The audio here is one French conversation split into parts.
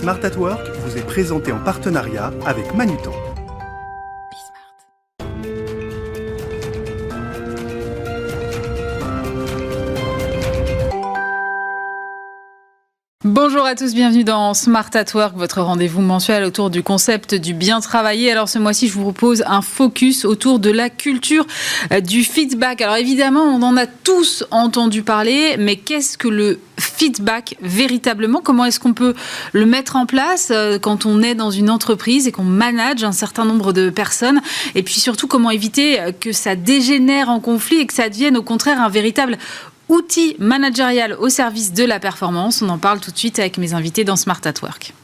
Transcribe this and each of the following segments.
Smart at Work vous est présenté en partenariat avec Manutan. Bonjour à tous, bienvenue dans Smart at Work, votre rendez-vous mensuel autour du concept du bien travailler. Alors ce mois-ci, je vous propose un focus autour de la culture du feedback. Alors évidemment, on en a tous entendu parler, mais qu'est-ce que le feedback véritablement? Comment est-ce qu'on peut le mettre en place quand on est dans une entreprise et qu'on manage un certain nombre de personnes? Et puis surtout, comment éviter que ça dégénère en conflit et que ça devienne au contraire un véritable outil managérial au service de la performance? On en parle tout de suite avec mes invités dans Smart at Work.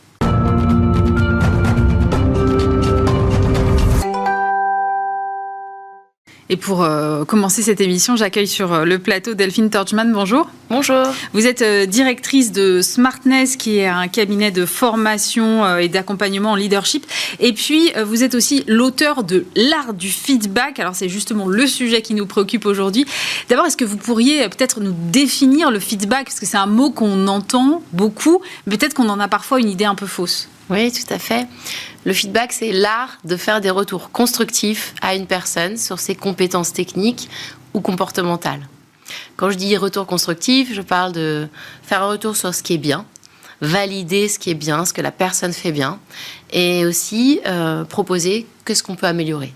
Et pour commencer cette émission, j'accueille sur le plateau Delphine Torchman. Bonjour. Bonjour. Vous êtes directrice de Smartness, qui est un cabinet de formation et d'accompagnement en leadership. Et puis, vous êtes aussi l'auteur de l'art du feedback. Alors, c'est justement le sujet qui nous préoccupe aujourd'hui. D'abord, est-ce que vous pourriez peut-être nous définir le feedback? Parce que c'est un mot qu'on entend beaucoup. Peut-être qu'on en a parfois une idée un peu fausse. Oui, tout à fait. Le feedback, c'est l'art de faire des retours constructifs à une personne sur ses compétences techniques ou comportementales. Quand je dis retour constructif, je parle de faire un retour sur ce qui est bien, valider ce qui est bien, ce que la personne fait bien, et aussi proposer qu'est-ce qu'on peut améliorer.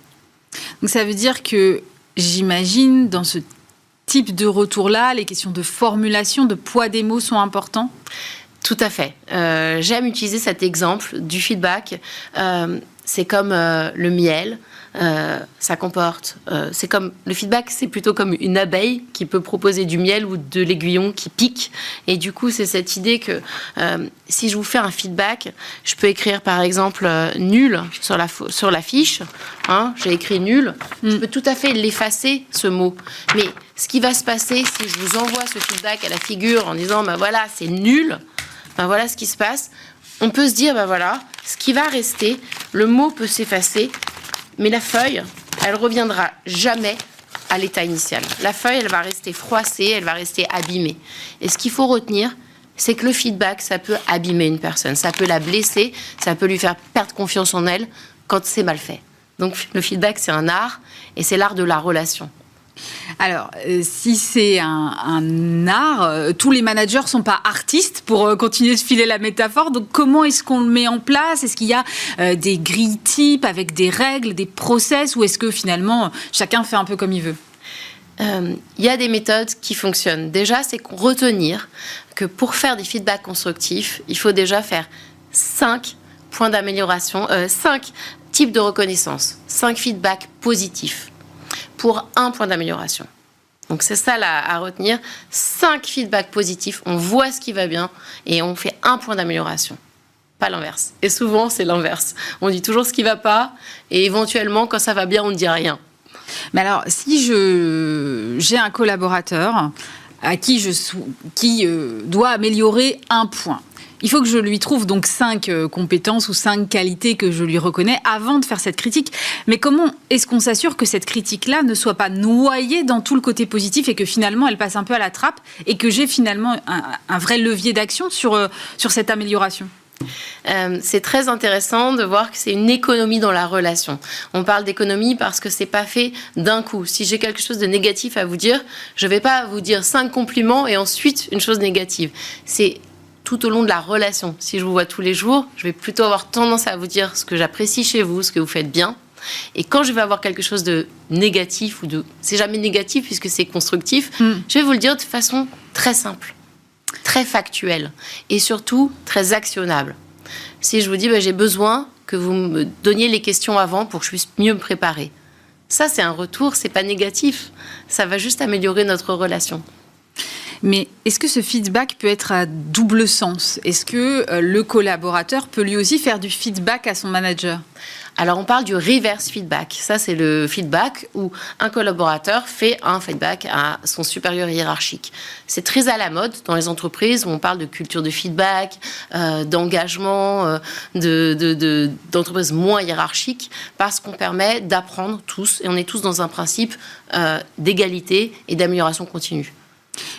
Donc ça veut dire que, j'imagine, dans ce type de retour-là, les questions de formulation, de poids des mots sont importants? Tout à fait. J'aime utiliser cet exemple du feedback. C'est comme le miel. Ça comporte. C'est comme le feedback, c'est plutôt comme une abeille qui peut proposer du miel ou de l'aiguillon qui pique. Et du coup, c'est cette idée que si je vous fais un feedback, je peux écrire par exemple nul sur la fiche. Hein, j'ai écrit nul. Je peux tout à fait l'effacer, ce mot. Mais ce qui va se passer si je vous envoie ce feedback à la figure en disant ben voilà, c'est nul. Ben voilà ce qui se passe. On peut se dire, ben voilà, ce qui va rester, le mot peut s'effacer, mais la feuille, elle reviendra jamais à l'état initial. La feuille, elle va rester froissée, elle va rester abîmée. Et ce qu'il faut retenir, c'est que le feedback, ça peut abîmer une personne, ça peut la blesser, ça peut lui faire perdre confiance en elle quand c'est mal fait. Donc le feedback, c'est un art, et c'est l'art de la relation. Alors, si c'est un art, tous les managers ne sont pas artistes, pour continuer de filer la métaphore. Donc, comment est-ce qu'on le met en place? Est-ce qu'il y a des grilles types avec des règles, des process, ou est-ce que finalement, chacun fait un peu comme il veut? Il y a des méthodes qui fonctionnent. Déjà, c'est retenir que pour faire des feedbacks constructifs, il faut déjà faire 5 points d'amélioration, 5 types de reconnaissance, 5 feedbacks positifs pour 1 point d'amélioration. Donc c'est ça là, à retenir. 5 feedbacks positifs, on voit ce qui va bien et on fait 1 point d'amélioration. Pas l'inverse. Et souvent, c'est l'inverse. On dit toujours ce qui ne va pas et éventuellement, quand ça va bien, on ne dit rien. Mais alors, si j'ai un collaborateur à qui doit améliorer 1 point, il faut que je lui trouve donc 5 compétences ou 5 qualités que je lui reconnais avant de faire cette critique. Mais comment est-ce qu'on s'assure que cette critique-là ne soit pas noyée dans tout le côté positif et que finalement elle passe un peu à la trappe et que j'ai finalement un vrai levier d'action sur cette amélioration? C'est très intéressant de voir que c'est une économie dans la relation. On parle d'économie parce que c'est pas fait d'un coup. Si j'ai quelque chose de négatif à vous dire, je vais pas vous dire 5 compliments et ensuite une chose négative. C'est tout au long de la relation. Si je vous vois tous les jours, je vais plutôt avoir tendance à vous dire ce que j'apprécie chez vous, ce que vous faites bien. Et quand je vais avoir quelque chose de négatif, c'est jamais négatif puisque c'est constructif, je vais vous le dire de façon très simple, très factuelle et surtout très actionnable. Si je vous dis, j'ai besoin que vous me donniez les questions avant pour que je puisse mieux me préparer. Ça, c'est un retour, c'est pas négatif. Ça va juste améliorer notre relation. Mais est-ce que ce feedback peut être à double sens? Est-ce que le collaborateur peut lui aussi faire du feedback à son manager? Alors, on parle du reverse feedback. Ça, c'est le feedback où un collaborateur fait un feedback à son supérieur hiérarchique. C'est très à la mode dans les entreprises où on parle de culture de feedback, d'engagement, d'entreprises moins hiérarchiques, parce qu'on permet d'apprendre tous, et on est tous dans un principe d'égalité et d'amélioration continue.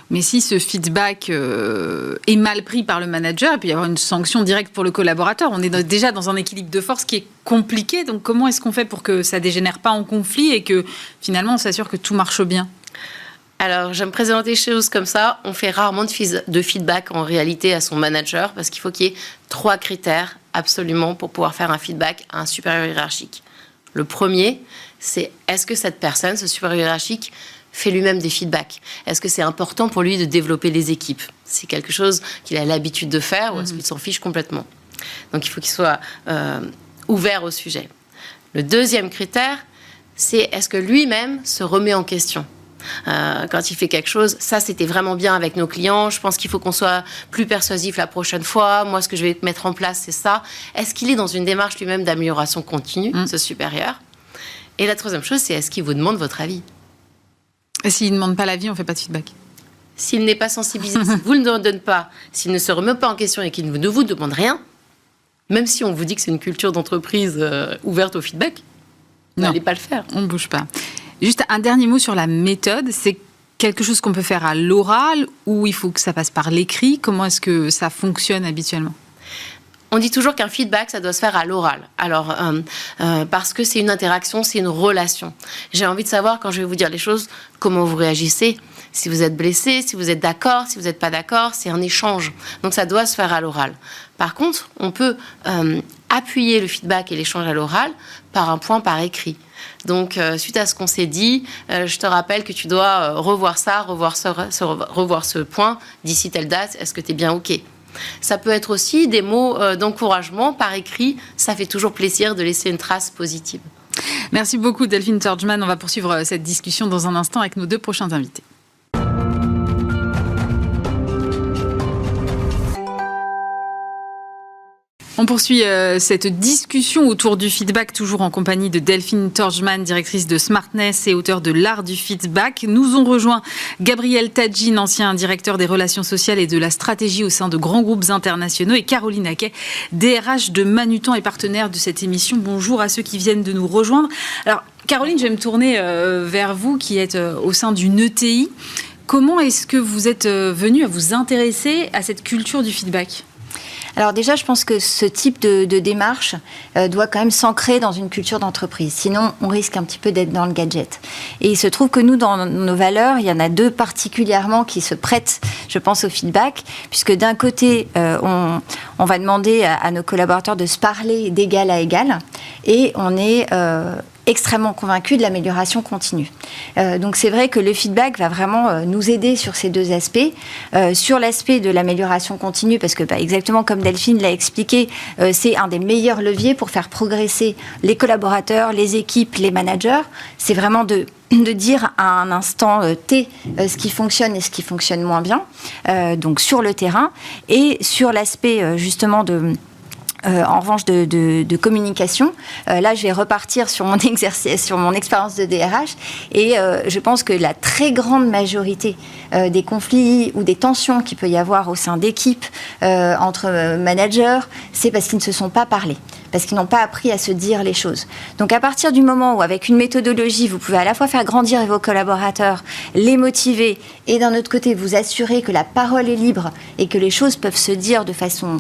Mais si ce feedback est mal pris par le manager, il peut y avoir une sanction directe pour le collaborateur. On est déjà dans un équilibre de force qui est compliqué. Donc comment est-ce qu'on fait pour que ça ne dégénère pas en conflit et que finalement on s'assure que tout marche bien ? Alors, j'aime présenter les choses comme ça. On fait rarement de feedback en réalité à son manager parce qu'il faut qu'il y ait 3 critères absolument pour pouvoir faire un feedback à un supérieur hiérarchique. Le premier, c'est est-ce que cette personne, ce supérieur hiérarchique, fait lui-même des feedbacks ? Est-ce que c'est important pour lui de développer les équipes ? C'est quelque chose qu'il a l'habitude de faire ou est-ce qu'il s'en fiche complètement ? Donc, il faut qu'il soit ouvert au sujet. Le deuxième critère, c'est est-ce que lui-même se remet en question ? Quand il fait quelque chose, ça c'était vraiment bien avec nos clients, je pense qu'il faut qu'on soit plus persuasif la prochaine fois, moi ce que je vais mettre en place c'est ça. Est-ce qu'il est dans une démarche lui-même d'amélioration continue, ce supérieur ? Et la troisième chose, c'est est-ce qu'il vous demande votre avis ? Et s'il ne demande pas l'avis, on ne fait pas de feedback ? S'il n'est pas sensibilisé, s'il ne vous le donne pas, s'il ne se remet pas en question et qu'il ne vous demande rien, même si on vous dit que c'est une culture d'entreprise ouverte au feedback, n'allez pas le faire. On ne bouge pas. Juste un dernier mot sur la méthode. C'est quelque chose qu'on peut faire à l'oral ou il faut que ça passe par l'écrit ? Comment est-ce que ça fonctionne habituellement ? On dit toujours qu'un feedback, ça doit se faire à l'oral. Alors, parce que c'est une interaction, c'est une relation. J'ai envie de savoir, quand je vais vous dire les choses, comment vous réagissez. Si vous êtes blessé, si vous êtes d'accord, si vous n'êtes pas d'accord, c'est un échange. Donc, ça doit se faire à l'oral. Par contre, on peut appuyer le feedback et l'échange à l'oral par un point par écrit. Donc, suite à ce qu'on s'est dit, je te rappelle que tu dois revoir ce point d'ici telle date. Est-ce que tu es bien OK ? Ça peut être aussi des mots d'encouragement par écrit. Ça fait toujours plaisir de laisser une trace positive. Merci beaucoup Delphine Torgman. On va poursuivre cette discussion dans un instant avec nos 2 prochains invités. On poursuit cette discussion autour du feedback, toujours en compagnie de Delphine Torgman, directrice de Smartness et auteure de l'art du feedback. Nous ont rejoint Gabriel Tadjine, ancien directeur des relations sociales et de la stratégie au sein de grands groupes internationaux, et Caroline Haquet, DRH de Manutan et partenaire de cette émission. Bonjour à ceux qui viennent de nous rejoindre. Alors, Caroline, je vais me tourner vers vous qui êtes au sein d'une ETI. Comment est-ce que vous êtes venue à vous intéresser à cette culture du feedback ? Alors déjà, je pense que ce type de démarche doit quand même s'ancrer dans une culture d'entreprise. Sinon, on risque un petit peu d'être dans le gadget. Et il se trouve que nous, dans nos valeurs, il y en a 2 particulièrement qui se prêtent, je pense, au feedback, puisque d'un côté, on va demander à nos collaborateurs de se parler d'égal à égal, et on est extrêmement convaincus de l'amélioration continue. Donc c'est vrai que le feedback va vraiment nous aider sur ces 2 aspects. Sur l'aspect de l'amélioration continue, parce que exactement comme Delphine l'a expliqué, c'est un des meilleurs leviers pour faire progresser les collaborateurs, les équipes, les managers. C'est vraiment de dire à un instant T ce qui fonctionne et ce qui fonctionne moins bien, donc sur le terrain, et sur l'aspect justement en revanche de communication. Là, je vais repartir sur mon exercice, sur mon expérience de DRH, et je pense que la très grande majorité des conflits ou des tensions qu'il peut y avoir au sein d'équipes entre managers, c'est parce qu'ils ne se sont pas parlé, parce qu'ils n'ont pas appris à se dire les choses. Donc à partir du moment où, avec une méthodologie, vous pouvez à la fois faire grandir vos collaborateurs, les motiver, et d'un autre côté vous assurer que la parole est libre et que les choses peuvent se dire de façon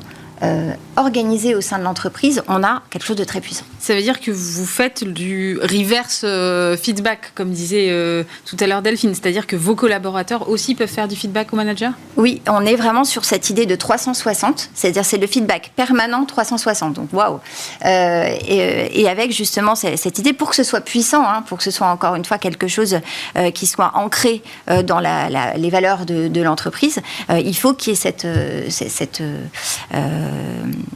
organisée au sein de l'entreprise, on a quelque chose de très puissant. Ça veut dire que vous faites du reverse feedback, comme disait tout à l'heure Delphine, c'est-à-dire que vos collaborateurs aussi peuvent faire du feedback au manager ? Oui, on est vraiment sur cette idée de 360, c'est-à-dire c'est le feedback permanent 360, donc waouh. Et avec justement cette idée, pour que ce soit puissant, pour que ce soit encore une fois quelque chose qui soit ancré dans les valeurs de l'entreprise, il faut qu'il y ait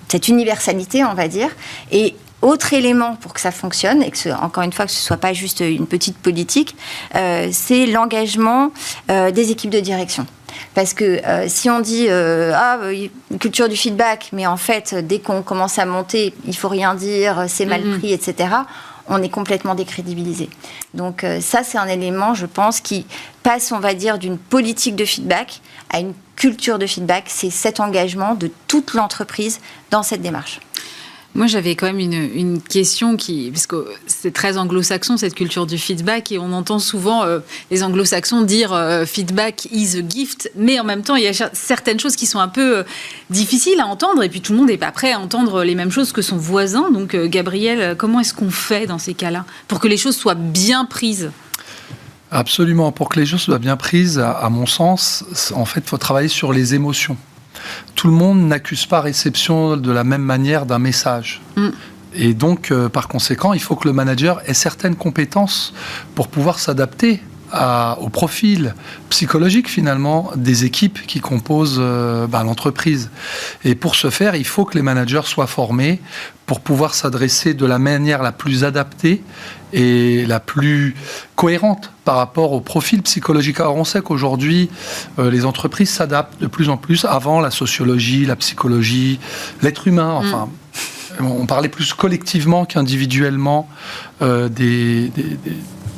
cette universalité, on va dire. Et autre élément pour que ça fonctionne, et que encore une fois que ce ne soit pas juste une petite politique, c'est l'engagement des équipes de direction. Parce que si on dit une culture du feedback, mais en fait, dès qu'on commence à monter, il ne faut rien dire, c'est mal pris, etc., on est complètement décrédibilisé. Donc ça, c'est un élément, je pense, qui passe, on va dire, d'une politique de feedback à une culture de feedback. C'est cet engagement de toute l'entreprise dans cette démarche. Moi, j'avais quand même une question parce que c'est très anglo-saxon, cette culture du feedback, et on entend souvent les anglo-saxons dire feedback is a gift, mais en même temps, il y a certaines choses qui sont un peu difficiles à entendre, et puis tout le monde n'est pas prêt à entendre les mêmes choses que son voisin. Donc, Gabriel, comment est-ce qu'on fait dans ces cas-là pour que les choses soient bien prises ? Absolument. Pour que les choses soient bien prises, à mon sens, en fait, il faut travailler sur les émotions. Tout le monde n'accuse pas réception de la même manière d'un message. Et donc, par conséquent, il faut que le manager ait certaines compétences pour pouvoir s'adapter au profil psychologique, finalement, des équipes qui composent l'entreprise. Et pour ce faire, il faut que les managers soient formés pour pouvoir s'adresser de la manière la plus adaptée et la plus cohérente par rapport au profil psychologique. Alors on sait qu'aujourd'hui, les entreprises s'adaptent de plus en plus. Avant, la sociologie, la psychologie, l'être humain, enfin, on parlait plus collectivement qu'individuellement des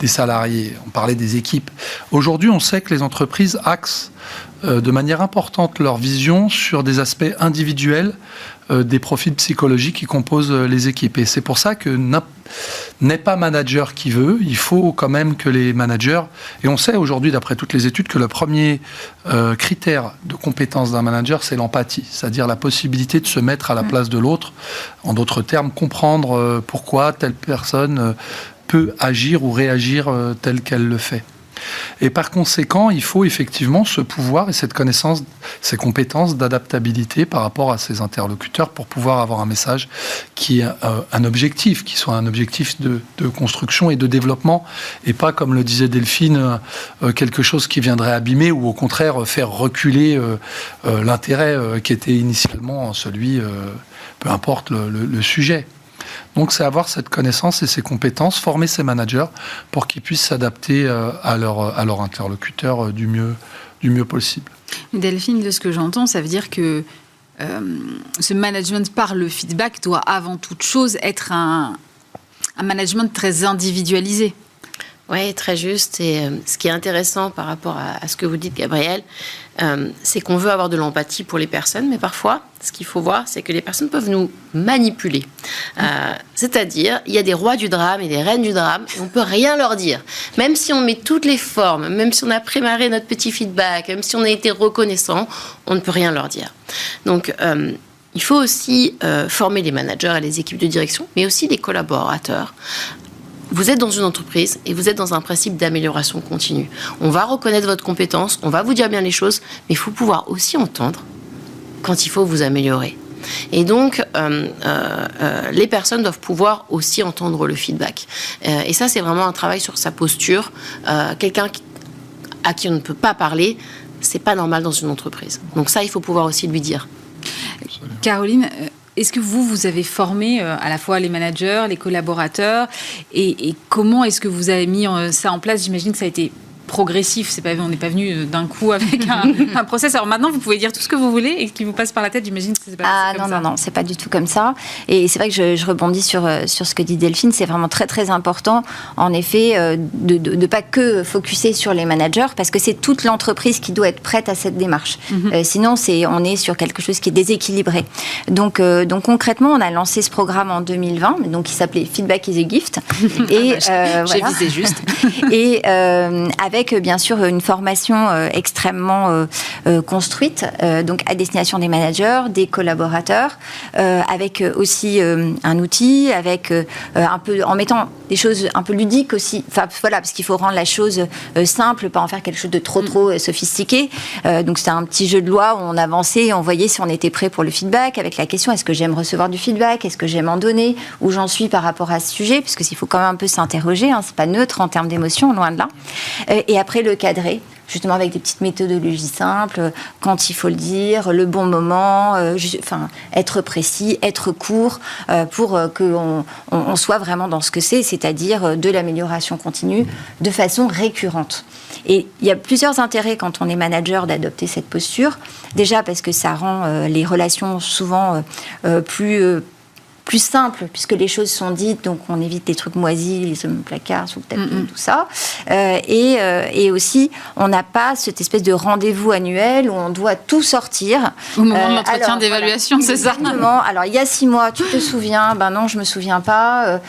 salariés. On parlait des équipes. Aujourd'hui, on sait que les entreprises axent de manière importante leur vision sur des aspects individuels des profils psychologiques qui composent les équipes. Et c'est pour ça que n'est pas manager qui veut, il faut quand même que les managers, et on sait aujourd'hui d'après toutes les études que le premier critère de compétence d'un manager, c'est l'empathie, c'est-à-dire la possibilité de se mettre à la place de l'autre, en d'autres termes, comprendre pourquoi telle personne peut agir ou réagir tel qu'elle le fait. Et par conséquent, il faut effectivement ce pouvoir et cette connaissance, ces compétences d'adaptabilité par rapport à ses interlocuteurs pour pouvoir avoir un message qui est un objectif, qui soit un objectif de construction et de développement, et pas, comme le disait Delphine, quelque chose qui viendrait abîmer ou au contraire faire reculer l'intérêt qui était initialement celui, peu importe le sujet. Donc, c'est avoir cette connaissance et ces compétences, former ces managers pour qu'ils puissent s'adapter à leur interlocuteur du mieux possible. Delphine, de ce que j'entends, ça veut dire que ce management par le feedback doit avant toute chose être un management très individualisé. Oui, très juste. Et ce qui est intéressant par rapport à ce que vous dites, Gabriel, c'est qu'on veut avoir de l'empathie pour les personnes, mais parfois, ce qu'il faut voir, c'est que les personnes peuvent nous manipuler. C'est-à-dire, il y a des rois du drame et des reines du drame, et on ne peut rien leur dire. Même si on met toutes les formes, même si on a préparé notre petit feedback, même si on a été reconnaissant, on ne peut rien leur dire. Donc, il faut aussi former les managers et les équipes de direction, mais aussi les collaborateurs. Vous êtes dans une entreprise et vous êtes dans un principe d'amélioration continue. On va reconnaître votre compétence, on va vous dire bien les choses, mais il faut pouvoir aussi entendre quand il faut vous améliorer. Et donc, les personnes doivent pouvoir aussi entendre le feedback. Et ça, c'est vraiment un travail sur sa posture. Quelqu'un à qui on ne peut pas parler, c'est pas normal dans une entreprise. Donc ça, il faut pouvoir aussi lui dire. Caroline, est-ce que vous avez formé à la fois les managers, les collaborateurs, et comment est-ce que vous avez mis ça en place ? J'imagine que ça a été progressif, on n'est pas venu d'un coup avec un process. Alors maintenant, vous pouvez dire tout ce que vous voulez et qui vous passe par la tête, j'imagine que c'est pas comme ça. Non, c'est pas du tout comme ça. Et c'est vrai que je rebondis sur ce que dit Delphine, c'est vraiment très très important, en effet, de pas que focuser sur les managers, parce que c'est toute l'entreprise qui doit être prête à cette démarche. Sinon, on est sur quelque chose qui est déséquilibré. Donc concrètement, on a lancé ce programme en 2020, donc qui s'appelait Feedback is a Gift. Et j'ai visé juste. Et avec bien sûr une formation extrêmement construite, donc à destination des managers, des collaborateurs, avec aussi un outil, avec un peu, en mettant des choses un peu ludiques aussi. Enfin voilà, parce qu'il faut rendre la chose simple, pas en faire quelque chose de trop sophistiqué. Donc c'était un petit jeu de loi où on avançait et on voyait si on était prêt pour le feedback, avec la question est-ce que j'aime recevoir du feedback, est-ce que j'aime en donner, où j'en suis par rapport à ce sujet, parce qu'il faut quand même un peu s'interroger. C'est pas neutre en termes d'émotion, loin de là. Et après, le cadrer, justement avec des petites méthodologies simples, quand il faut le dire, le bon moment, être précis, être court, pour qu'on soit vraiment dans ce que c'est-à-dire de l'amélioration continue, de façon récurrente. Et il y a plusieurs intérêts quand on est manager d'adopter cette posture. Déjà parce que ça rend les relations souvent plus plus simple, puisque les choses sont dites, donc on évite les trucs moisis, les hommes placards sous le tapis, tout ça. Et aussi, on n'a pas cette espèce de rendez-vous annuel où on doit tout sortir. Au moment de l'entretien d'évaluation, c'est ça? Exactement. Alors, il y a 6 mois, tu te souviens? Ben non, je me souviens pas.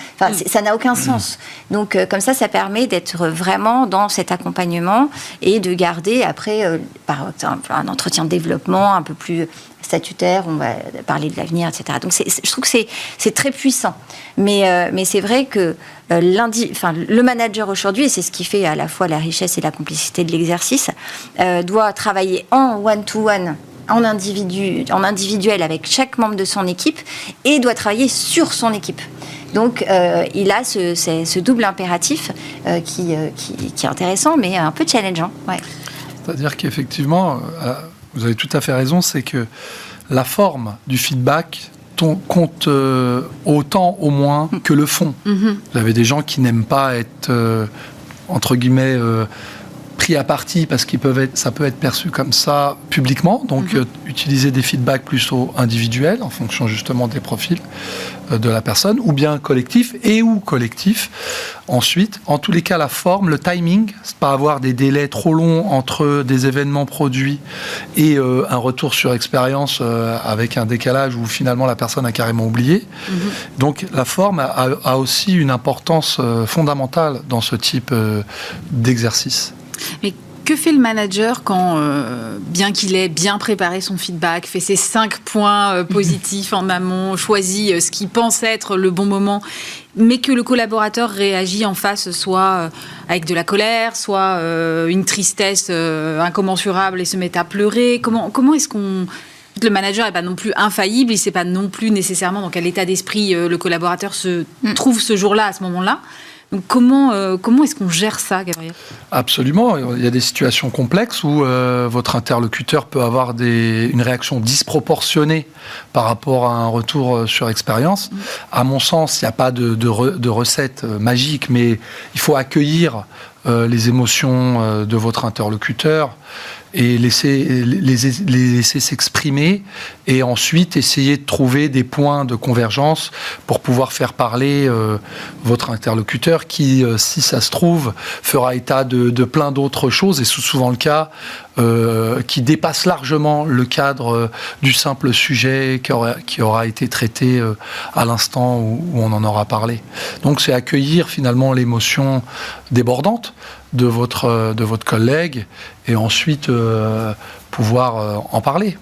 Ça n'a aucun sens. Donc, comme ça permet d'être vraiment dans cet accompagnement et de garder après, par exemple, un entretien de développement un peu plus statutaire, on va parler de l'avenir, etc. Donc, je trouve que c'est très puissant. Mais c'est vrai que le manager aujourd'hui, et c'est ce qui fait à la fois la richesse et la complexité de l'exercice, doit travailler en one-to-one, en individuel avec chaque membre de son équipe et doit travailler sur son équipe. Donc, il a ce double impératif qui est intéressant, mais un peu challengeant. Ouais. C'est-à-dire qu'effectivement, vous avez tout à fait raison, c'est que la forme du feedback compte autant au moins que le fond. Vous avez des gens qui n'aiment pas être, entre guillemets, pris à partie parce ça peut être perçu comme ça publiquement. Donc, utiliser des feedbacks plutôt individuels en fonction justement des profils de la personne, ou bien collectif ou collectif. Ensuite, en tous les cas, la forme, le timing, c'est pas avoir des délais trop longs entre des événements produits et un retour sur expérience avec un décalage où finalement la personne a carrément oublié. Donc, la forme a aussi une importance fondamentale dans ce type d'exercice. Mais que fait le manager quand, bien qu'il ait bien préparé son feedback, fait ses 5 points positifs en amont, choisi ce qu'il pense être le bon moment, mais que le collaborateur réagit en face, soit avec de la colère, soit une tristesse incommensurable et se met à pleurer? Comment est-ce qu'on... Le manager n'est pas non plus infaillible, il ne sait pas non plus nécessairement dans quel état d'esprit le collaborateur se trouve ce jour-là, à ce moment-là. Donc comment est-ce qu'on gère ça, Gabriel? Absolument. Il y a des situations complexes où votre interlocuteur peut avoir une réaction disproportionnée par rapport à un retour sur expérience. À mon sens, il n'y a pas de recette magique, mais il faut accueillir les émotions de votre interlocuteur et les laisser s'exprimer, et ensuite essayer de trouver des points de convergence pour pouvoir faire parler votre interlocuteur qui, si ça se trouve, fera état de plein d'autres choses, et c'est souvent le cas, qui dépasse largement le cadre du simple sujet qui aura été traité à l'instant où on en aura parlé. Donc c'est accueillir finalement l'émotion débordante de votre collègue, et ensuite pouvoir en parler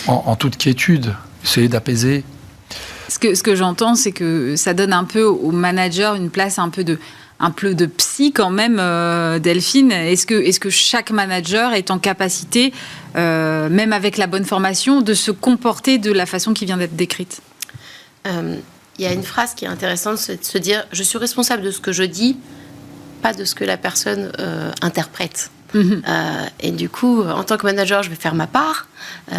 en toute quiétude, essayer d'apaiser. Ce que j'entends, c'est que ça donne un peu au manager une place un peu de psy quand même, Delphine. Est-ce que chaque manager est en capacité, même avec la bonne formation, de se comporter de la façon qui vient d'être décrite? Il y a une phrase qui est intéressante, c'est de se dire « je suis responsable de ce que je dis », pas de ce que la personne interprète. Et du coup, en tant que manager, je vais faire ma part,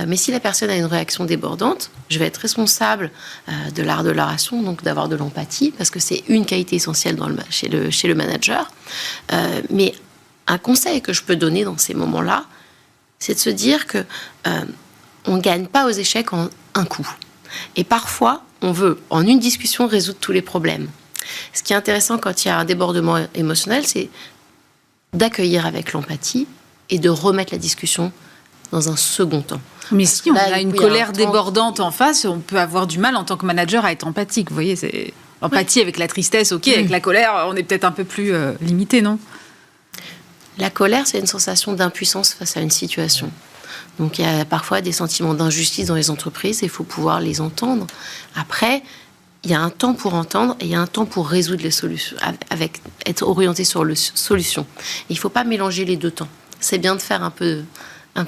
mais si la personne a une réaction débordante, je vais être responsable de l'art de l'oration, donc d'avoir de l'empathie, parce que c'est une qualité essentielle chez le manager. Mais un conseil que je peux donner dans ces moments-là, c'est de se dire que on ne gagne pas aux échecs en un coup. Et parfois, on veut, en une discussion, résoudre tous les problèmes. Ce qui est intéressant quand il y a un débordement émotionnel, c'est d'accueillir avec l'empathie et de remettre la discussion dans un second temps. Mais si on a une colère débordante en face, on peut avoir du mal en tant que manager à être empathique. Vous voyez, c'est l'empathie avec la tristesse, ok, avec la colère, on est peut-être un peu plus limité, non? La colère, c'est une sensation d'impuissance face à une situation. Donc il y a parfois des sentiments d'injustice dans les entreprises, et il faut pouvoir les entendre. Après, il y a un temps pour entendre et il y a un temps pour résoudre les solutions, être orienté sur les solutions. Il ne faut pas mélanger les deux temps. C'est bien de faire un peu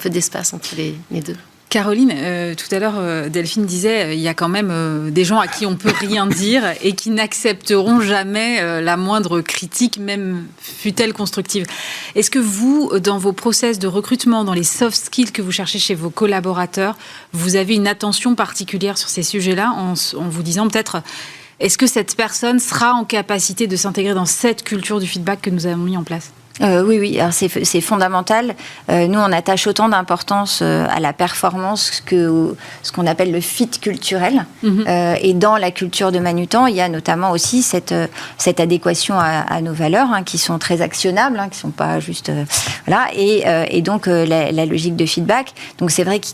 d'espace entre les deux. Caroline, tout à l'heure, Delphine disait il y a quand même des gens à qui on ne peut rien dire et qui n'accepteront jamais la moindre critique, même fût-elle constructive. Est-ce que vous, dans vos process de recrutement, dans les soft skills que vous cherchez chez vos collaborateurs, vous avez une attention particulière sur ces sujets-là, en vous disant peut-être, est-ce que cette personne sera en capacité de s'intégrer dans cette culture du feedback que nous avons mis en place? Oui. Alors c'est fondamental. Nous, on attache autant d'importance à la performance que ce qu'on appelle le fit culturel. Et dans la culture de Manutan, il y a notamment aussi cette adéquation à nos valeurs, qui sont très actionnables, qui ne sont pas juste... voilà. Et donc, la logique de feedback. Donc, c'est vrai que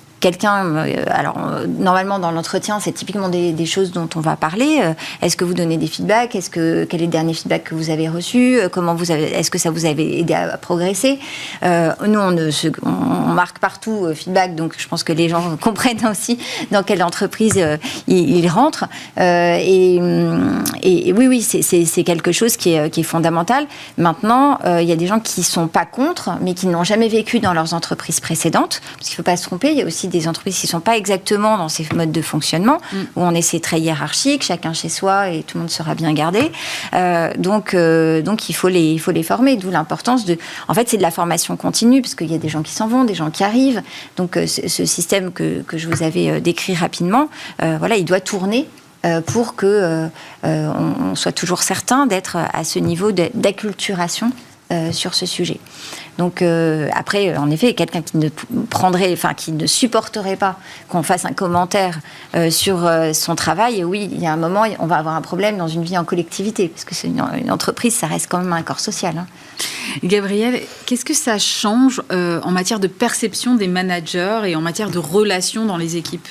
normalement dans l'entretien, c'est typiquement des choses dont on va parler. Est-ce que vous donnez des feedbacks ? Quel est le dernier feedback que vous avez reçu ? Est-ce que ça vous avait aidé à progresser ? Nous, on marque partout feedback, donc je pense que les gens comprennent aussi dans quelle entreprise ils rentrent. Et oui, c'est quelque chose qui est fondamental. Maintenant, il y a des gens qui sont pas contre, mais qui n'ont jamais vécu dans leurs entreprises précédentes, parce qu'il ne faut pas se tromper. Il y a aussi des entreprises qui ne sont pas exactement dans ces modes de fonctionnement, où c'est très hiérarchique, chacun chez soi et tout le monde sera bien gardé. Donc il faut les former, d'où l'importance en fait, c'est de la formation continue, parce qu'il y a des gens qui s'en vont, des gens qui arrivent. Donc ce système que je vous avais décrit rapidement, il doit tourner pour que on soit toujours certain d'être à ce niveau d'acculturation sur ce sujet. Donc après, en effet, quelqu'un qui ne supporterait pas qu'on fasse un commentaire sur son travail, oui, il y a un moment, on va avoir un problème dans une vie en collectivité, parce que c'est une entreprise, ça reste quand même un corps social. Gabriel, qu'est-ce que ça change en matière de perception des managers et en matière de relations dans les équipes ?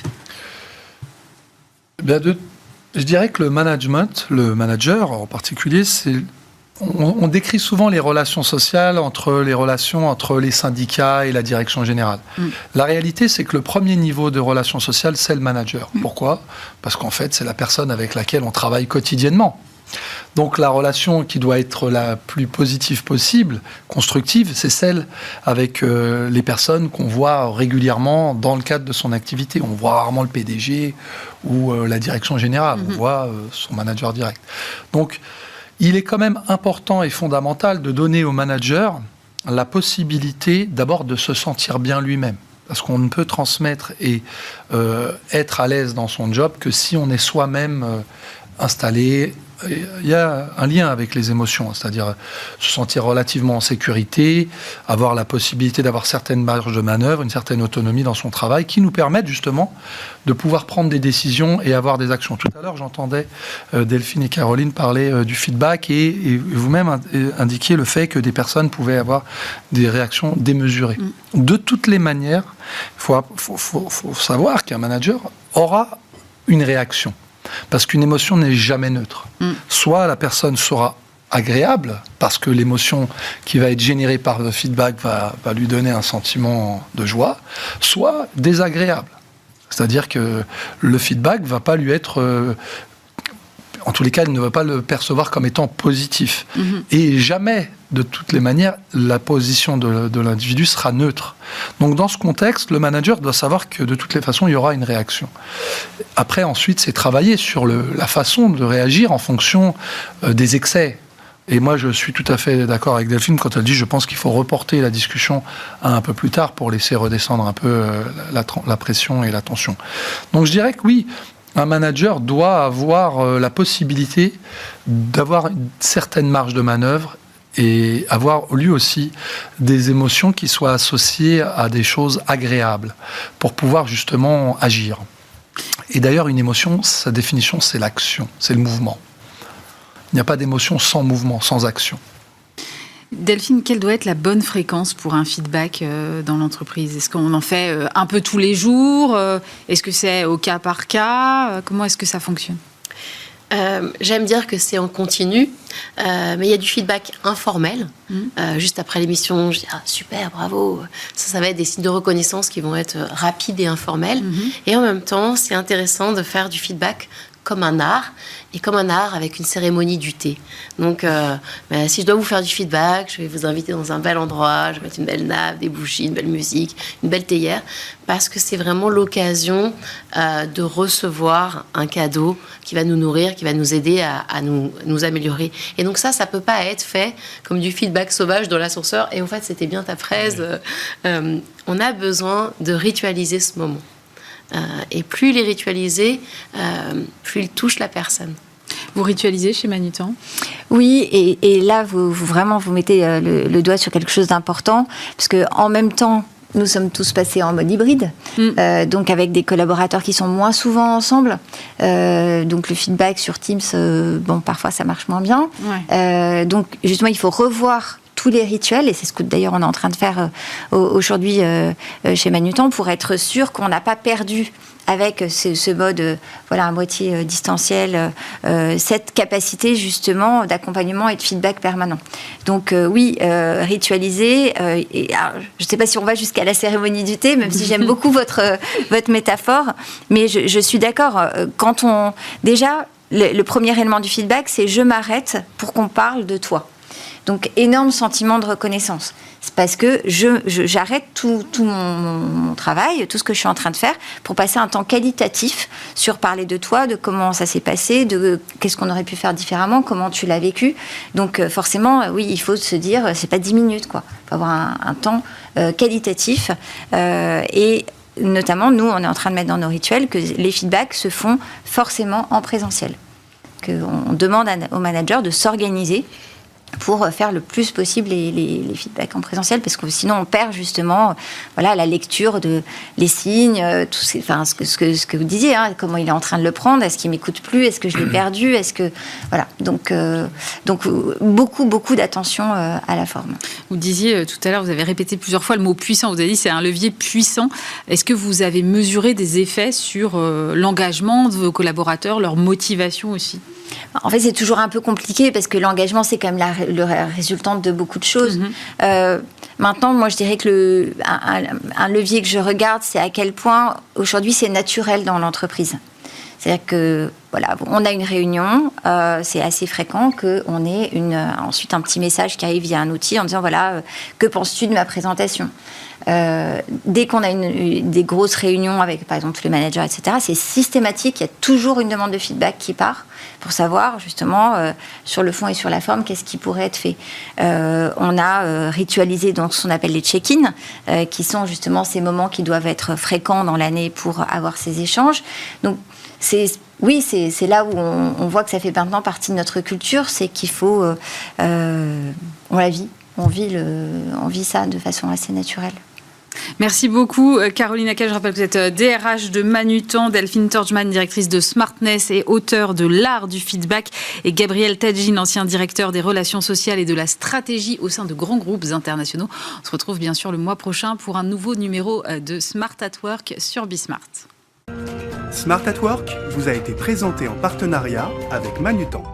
Je dirais que le manager en particulier, on décrit souvent les relations sociales entre les syndicats et la direction générale. La réalité, c'est que le premier niveau de relation sociale, c'est le manager. Pourquoi ? Parce qu'en fait, c'est la personne avec laquelle on travaille quotidiennement. Donc la relation qui doit être la plus positive possible, constructive, c'est celle avec les personnes qu'on voit régulièrement dans le cadre de son activité. On voit rarement le PDG ou la direction générale, on voit son manager direct. Donc il est quand même important et fondamental de donner au manager la possibilité d'abord de se sentir bien lui-même. Parce qu'on ne peut transmettre et être à l'aise dans son job que si on est soi-même installé. Il y a un lien avec les émotions, c'est-à-dire se sentir relativement en sécurité, avoir la possibilité d'avoir certaines marges de manœuvre, une certaine autonomie dans son travail, qui nous permettent justement de pouvoir prendre des décisions et avoir des actions. Tout à l'heure, j'entendais Delphine et Caroline parler du feedback et vous-même indiquiez le fait que des personnes pouvaient avoir des réactions démesurées. De toutes les manières, il faut savoir qu'un manager aura une réaction. Parce qu'une émotion n'est jamais neutre. Soit la personne sera agréable, parce que l'émotion qui va être générée par le feedback va lui donner un sentiment de joie, soit désagréable. C'est-à-dire que le feedback ne va pas lui être... en tous les cas, il ne va pas le percevoir comme étant positif. Et jamais, de toutes les manières, la position de l'individu sera neutre. Donc, dans ce contexte, le manager doit savoir que, de toutes les façons, il y aura une réaction. Après, ensuite, c'est travailler sur la façon de réagir en fonction des excès. Et moi, je suis tout à fait d'accord avec Delphine quand elle dit, je pense qu'il faut reporter la discussion à un peu plus tard pour laisser redescendre un peu la pression et la tension. Donc, je dirais que oui, un manager doit avoir la possibilité d'avoir une certaine marge de manœuvre et avoir lui aussi des émotions qui soient associées à des choses agréables pour pouvoir justement agir. Et d'ailleurs, une émotion, sa définition, c'est l'action, c'est le mouvement. Il n'y a pas d'émotion sans mouvement, sans action. Delphine, quelle doit être la bonne fréquence pour un feedback dans l'entreprise ? Est-ce qu'on en fait un peu tous les jours ? Est-ce que c'est au cas par cas ? Comment est-ce que ça fonctionne ? J'aime dire que c'est en continu, mais il y a du feedback informel. Juste après l'émission, je dis super, bravo. Ça va être des signes de reconnaissance qui vont être rapides et informels. Et en même temps, c'est intéressant de faire du feedback comme un art, et comme un art avec une cérémonie du thé. Donc, si je dois vous faire du feedback, je vais vous inviter dans un bel endroit, je vais mettre une belle nappe, des bougies, une belle musique, une belle théière, parce que c'est vraiment l'occasion de recevoir un cadeau qui va nous nourrir, qui va nous aider à nous améliorer. Et donc ça peut pas être fait comme du feedback sauvage dans l'ascenseur, et en fait, c'était bien ta fraise. On a besoin de ritualiser ce moment. Et plus il est ritualisé, plus il touche la personne. Vous ritualisez chez Manutan ? Oui, et là, vous mettez le doigt sur quelque chose d'important, parce qu'en même temps, nous sommes tous passés en mode hybride, donc avec des collaborateurs qui sont moins souvent ensemble. Donc le feedback sur Teams, parfois ça marche moins bien. Ouais. Donc justement, il faut revoir tous les rituels, et c'est ce que d'ailleurs on est en train de faire aujourd'hui chez Manutan, pour être sûr qu'on n'a pas perdu avec ce mode à moitié distanciel, cette capacité justement d'accompagnement et de feedback permanent. Donc ritualiser, alors, je ne sais pas si on va jusqu'à la cérémonie du thé, même si j'aime beaucoup votre métaphore, mais je suis d'accord. Déjà, le premier élément du feedback, c'est je m'arrête pour qu'on parle de toi. Donc, énorme sentiment de reconnaissance. C'est parce que j'arrête tout mon travail, tout ce que je suis en train de faire, pour passer un temps qualitatif sur parler de toi, de comment ça s'est passé, de qu'est-ce qu'on aurait pu faire différemment, comment tu l'as vécu. Donc, forcément, oui, il faut se dire, c'est pas 10 minutes, quoi. Il faut avoir un temps qualitatif. Et notamment, nous, on est en train de mettre dans nos rituels que les feedbacks se font forcément en présentiel. On demande aux managers de s'organiser pour faire le plus possible les feedbacks en présentiel, parce que sinon on perd justement la lecture les signes, ce que vous disiez, comment il est en train de le prendre, est-ce qu'il m'écoute plus, est-ce que je l'ai perdu, donc beaucoup d'attention à la forme. Vous disiez tout à l'heure, vous avez répété plusieurs fois le mot puissant, vous avez dit c'est un levier puissant. Est-ce que vous avez mesuré des effets sur l'engagement de vos collaborateurs, leur motivation aussi ? En fait, c'est toujours un peu compliqué parce que l'engagement, c'est quand même le résultante de beaucoup de choses. Maintenant, moi, je dirais que un levier que je regarde, c'est à quel point aujourd'hui c'est naturel dans l'entreprise. C'est-à-dire que on a une réunion, c'est assez fréquent qu'on ait ensuite un petit message qui arrive via un outil en disant que penses-tu de ma présentation ? Dès qu'on a des grosses réunions avec, par exemple, tous les managers, etc., c'est systématique. Il y a toujours une demande de feedback qui part pour savoir, justement, sur le fond et sur la forme, qu'est-ce qui pourrait être fait. On a ritualisé donc, ce qu'on appelle les check-in, qui sont justement ces moments qui doivent être fréquents dans l'année pour avoir ces échanges. Donc, c'est là où on voit que ça fait maintenant partie de notre culture, c'est qu'il faut... on la vit. On vit ça de façon assez naturelle. Merci beaucoup, Caroline Akka. Je rappelle que vous êtes DRH de Manutan, Delphine Torgman, directrice de Smartness et auteure de l'art du feedback, et Gabriel Tadjine, ancien directeur des relations sociales et de la stratégie au sein de grands groupes internationaux. On se retrouve bien sûr le mois prochain pour un nouveau numéro de Smart at Work sur Bismart. Smart at Work vous a été présenté en partenariat avec Manutan.